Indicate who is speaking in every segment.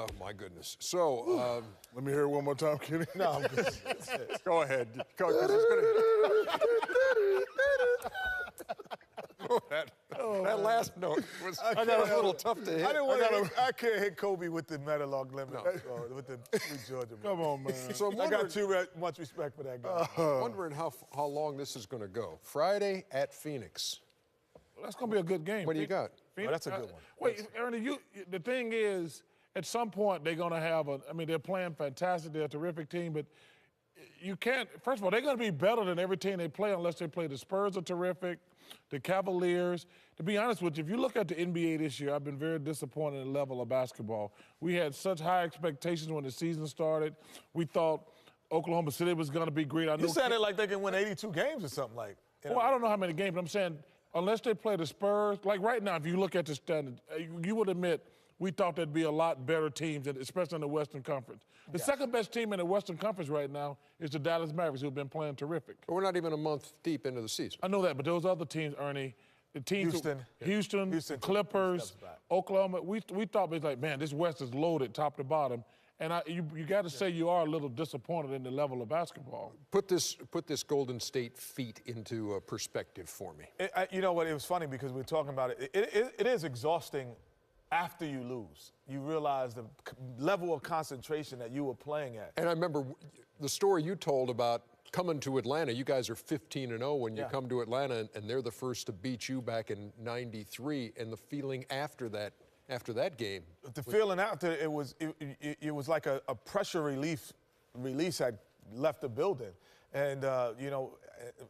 Speaker 1: Oh, my goodness. So,
Speaker 2: let me hear it one more time, Kenny.
Speaker 1: No, I'm good. Go ahead. Go, 'cause it's gonna... that last note was a little tough to hit.
Speaker 3: I can't hit Kobe with the Metalog limit, with the Georgia.
Speaker 2: Come on, man.
Speaker 1: So
Speaker 3: I got too much respect for that guy.
Speaker 1: Wondering how long this is going to go. Friday at Phoenix.
Speaker 2: Well, that's going to be a good game.
Speaker 1: What do you got?
Speaker 3: Oh, that's a good one.
Speaker 2: Wait, Ernie, the thing is, at some point they're going to have they're playing fantastic. They're a terrific team, but you can't, first of all, they're going to be better than every team they play unless they play. The Spurs are terrific, the Cavaliers. To be honest with you, if you look at the NBA this year, I've been very disappointed in the level of basketball. We had such high expectations when the season started. We thought Oklahoma City was going to be great.
Speaker 3: You said it like they can win 82 games or something like.
Speaker 2: Well, I don't know how many games, but I'm saying unless they play the Spurs, like right now, if you look at the standard, you would admit we thought there'd be a lot better teams, especially in the Western Conference. The second best team in the Western Conference right now is the Dallas Mavericks, who've been playing terrific.
Speaker 1: But we're not even a month deep into the season.
Speaker 2: I know that, but those other teams, Ernie, the teams, Houston, Clippers, Oklahoma, we thought it was like, man, this West is loaded top to bottom. And you got to say you are a little disappointed in the level of basketball.
Speaker 1: Put this Golden State feat into perspective for me.
Speaker 3: You know what? It was funny because we were talking about it. It is exhausting after you lose. You realize the level of concentration that you were playing at.
Speaker 1: And I remember the story you told about coming to Atlanta. You guys are 15-0 when you come to Atlanta, and they're the first to beat you back in '93. And the feeling after that game.
Speaker 3: The feeling after it was like a pressure release had left the building. And, you know,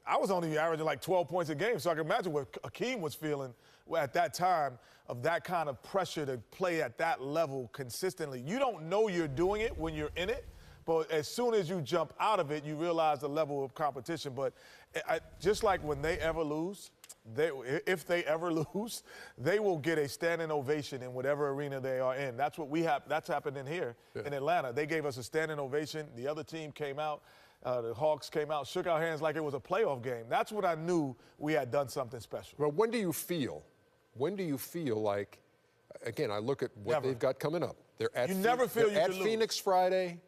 Speaker 3: I was only averaging like 12 points a game, so I can imagine what Akeem was feeling at that time of that kind of pressure to play at that level consistently. You don't know you're doing it when you're in it, but as soon as you jump out of it, you realize the level of competition. But just like when they ever lose, if they ever lose, they will get a standing ovation in whatever arena they are in. That's what that's happening here in Atlanta. They gave us a standing ovation. The other team came out. The Hawks came out, shook our hands like it was a playoff game. That's what I knew we had done something special.
Speaker 1: Well, when do you feel like, again, I look at what they've got coming up. They're at Phoenix Friday.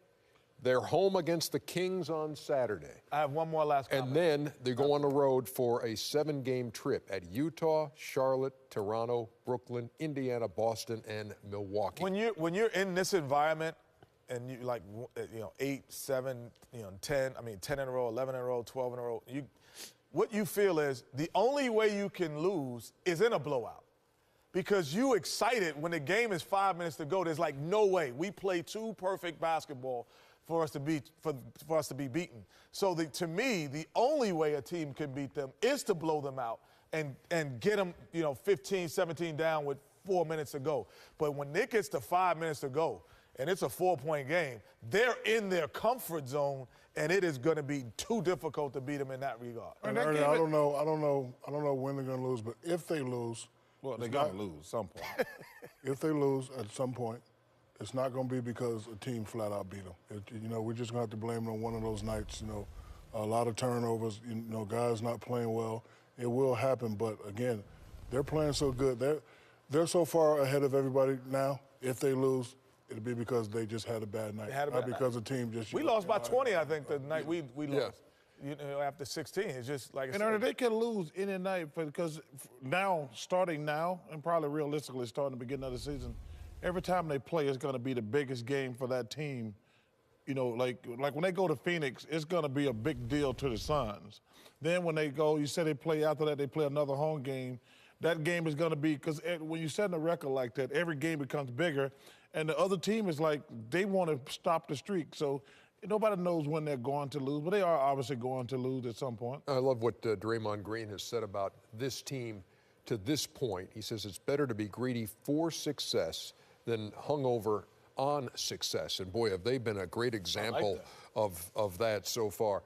Speaker 1: They're home against the Kings on Saturday.
Speaker 3: I have one more last comment.
Speaker 1: And then they go on the road for a 7-game trip at Utah, Charlotte, Toronto, Brooklyn, Indiana, Boston, and Milwaukee.
Speaker 3: When you're in this environment and you 8, 7, 10, 10 in a row, 11 in a row, 12 in a row, what you feel is the only way you can lose is in a blowout. Because you excited when the game is 5 minutes to go. There's like no way. We play too perfect basketball for us to be beaten. So to me, the only way a team can beat them is to blow them out and get them 15, 17 down with 4 minutes to go. But when it gets to 5 minutes to go and it's a 4-point game, they're in their comfort zone, and it is going to be too difficult to beat them in that regard.
Speaker 2: And
Speaker 3: I
Speaker 2: don't know when they're going to lose, but if they lose,
Speaker 4: well, they're going to lose at some point.
Speaker 2: If they lose at some point, it's not going to be because a team flat out beat them. We're just going to have to blame it on one of those nights. A lot of turnovers. Guys not playing well. It will happen, but again, they're playing so good. They're so far ahead of everybody now. If they lose, it'll be because they just had a bad night, not because the team just.
Speaker 3: We lost by 20, I think, the night we lost. After 16, it's just like.
Speaker 2: And they can lose any night because starting now, and probably realistically starting the beginning of the season, every time they play, it's going to be the biggest game for that team. Like when they go to Phoenix, it's going to be a big deal to the Suns. Then when they go, you said they play after that, they play another home game. That game is going to be, because when you're setting a record like that, every game becomes bigger, and the other team is like, they want to stop the streak. So nobody knows when they're going to lose, but they are obviously going to lose at some point.
Speaker 1: I love what Draymond Green has said about this team to this point. He says it's better to be greedy for success than hungover on success. And boy, have they been a great example of that so far.